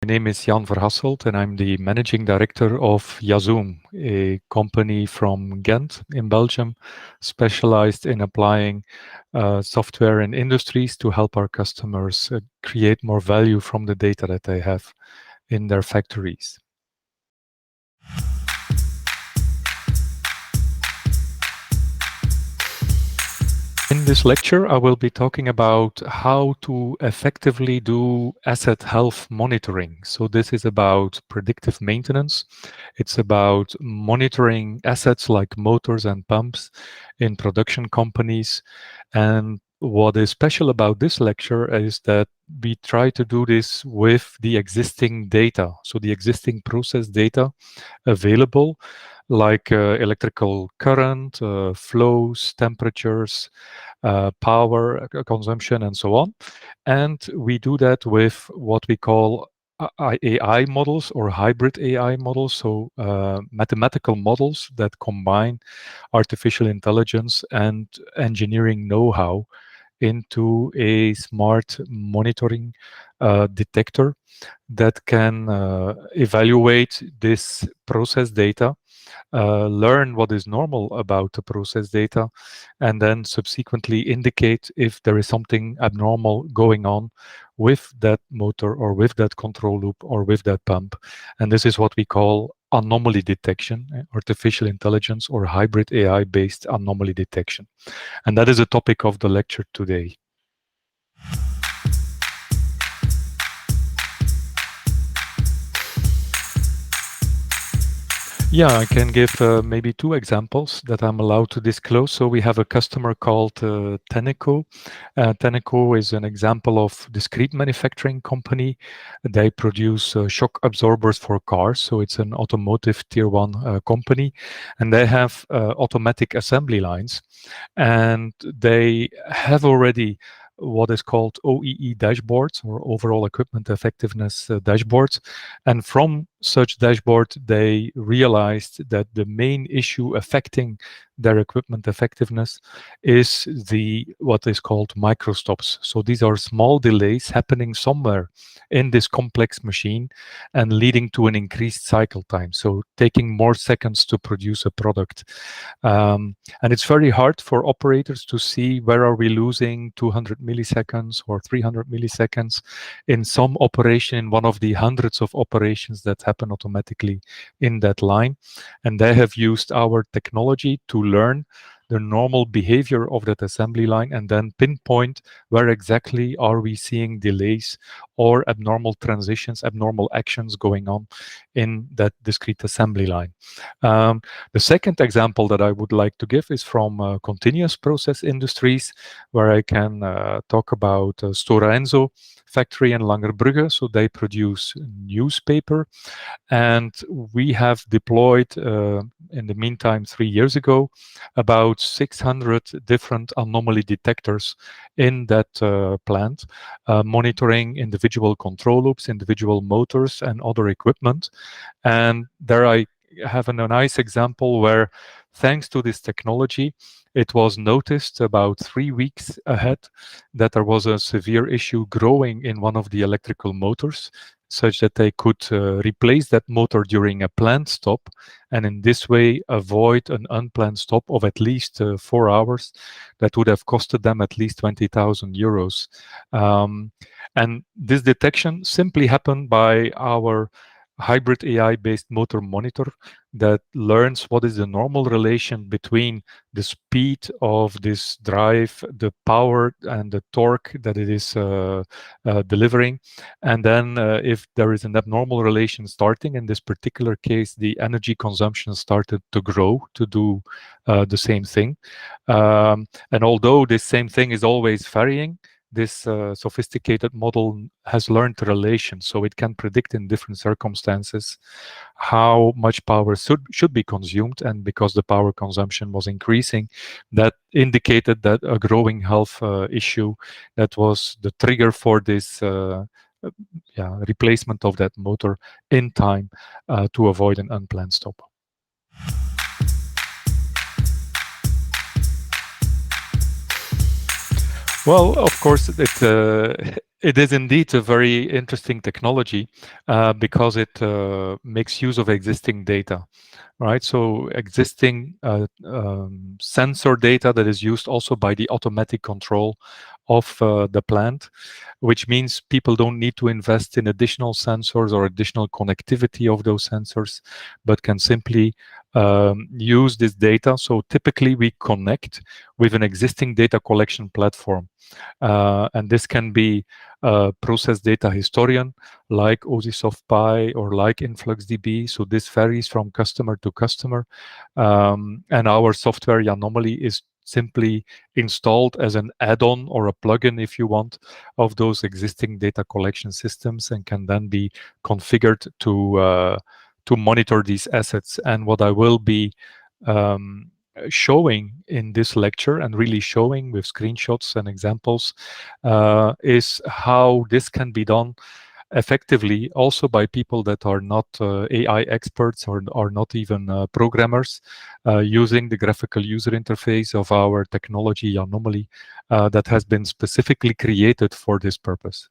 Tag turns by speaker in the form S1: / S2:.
S1: My name is Jan Verhasselt, and I'm the managing director of Yazzoom, a company from Ghent in Belgium, specialized in applying software in industries to help our customers create more value from the data that they have in their factories. In this lecture, I will be talking about how to effectively do asset health monitoring. So this is about predictive maintenance. It's about monitoring assets like motors and pumps in production companies. And what is special about this lecture is that we try to do this with the existing data. So the existing process data available, like electrical current, flows, temperatures, power consumption, and so on. And we do that with what we call AI models or hybrid AI models, so mathematical models that combine artificial intelligence and engineering know-how into a smart monitoring detector that can evaluate this process data, learn what is normal about the process data, and then subsequently indicate if there is something abnormal going on with that motor or with that control loop or with that pump. And this is what we call anomaly detection, artificial intelligence or hybrid AI-based anomaly detection. And that is the topic of the lecture today. Yeah, I can give maybe two examples that I'm allowed to disclose. So we have a customer called Tenneco. Tenneco is an example of discrete manufacturing company. They produce shock absorbers for cars. So it's an automotive tier one company. And they have automatic assembly lines. And they have already what is called OEE dashboards or overall equipment effectiveness dashboards. And from such dashboard, they realized that the main issue affecting their equipment effectiveness is what is called microstops. So these are small delays happening somewhere in this complex machine and leading to an increased cycle time. So taking more seconds to produce a product. And it's very hard for operators to see where are we losing 200 milliseconds or 300 milliseconds in some operation, in one of the hundreds of operations that happen automatically in that line. And they have used our technology to learn the normal behavior of that assembly line and then pinpoint where exactly are we seeing delays or abnormal transitions, abnormal actions going on in that discrete assembly line. The second example that I would like to give is from continuous process industries, where I can talk about Stora Enso factory in Langerbrugge. So they produce newspaper, and we have deployed in the meantime 3 years ago about 600 different anomaly detectors in that plant, monitoring individual control loops, individual motors, and other equipment. And there I have a nice example where, thanks to this technology, it was noticed about 3 weeks ahead that there was a severe issue growing in one of the electrical motors, such that they could replace that motor during a planned stop, and in this way avoid an unplanned stop of at least 4 hours that would have costed them at least 20,000 euros. And this detection simply happened by our hybrid AI-based motor monitor that learns what is the normal relation between the speed of this drive, the power and the torque that it is delivering. And then if there is an abnormal relation starting, in this particular case, the energy consumption started to grow to do the same thing. And although this same thing is always varying, this sophisticated model has learned the relation, so it can predict in different circumstances how much power should be consumed. And because the power consumption was increasing, that indicated that a growing health issue that was the trigger for this replacement of that motor in time to avoid an unplanned stop. Well, of course, It is indeed a very interesting technology because it makes use of existing data, right? So existing sensor data that is used also by the automatic control of the plant, which means people don't need to invest in additional sensors or additional connectivity of those sensors, but can simply use this data. So typically we connect with an existing data collection platform. And this can be a process data historian like OSIsoft or like InfluxDB. So this varies from customer to customer. And our software Yanomaly is simply installed as an add-on or a plugin, if you want, of those existing data collection systems, and can then be configured to monitor these assets. And what I will be showing in this lecture, and really showing with screenshots and examples, is how this can be done effectively also by people that are not AI experts or are not even programmers, using the graphical user interface of our technology Anomaly that has been specifically created for this purpose.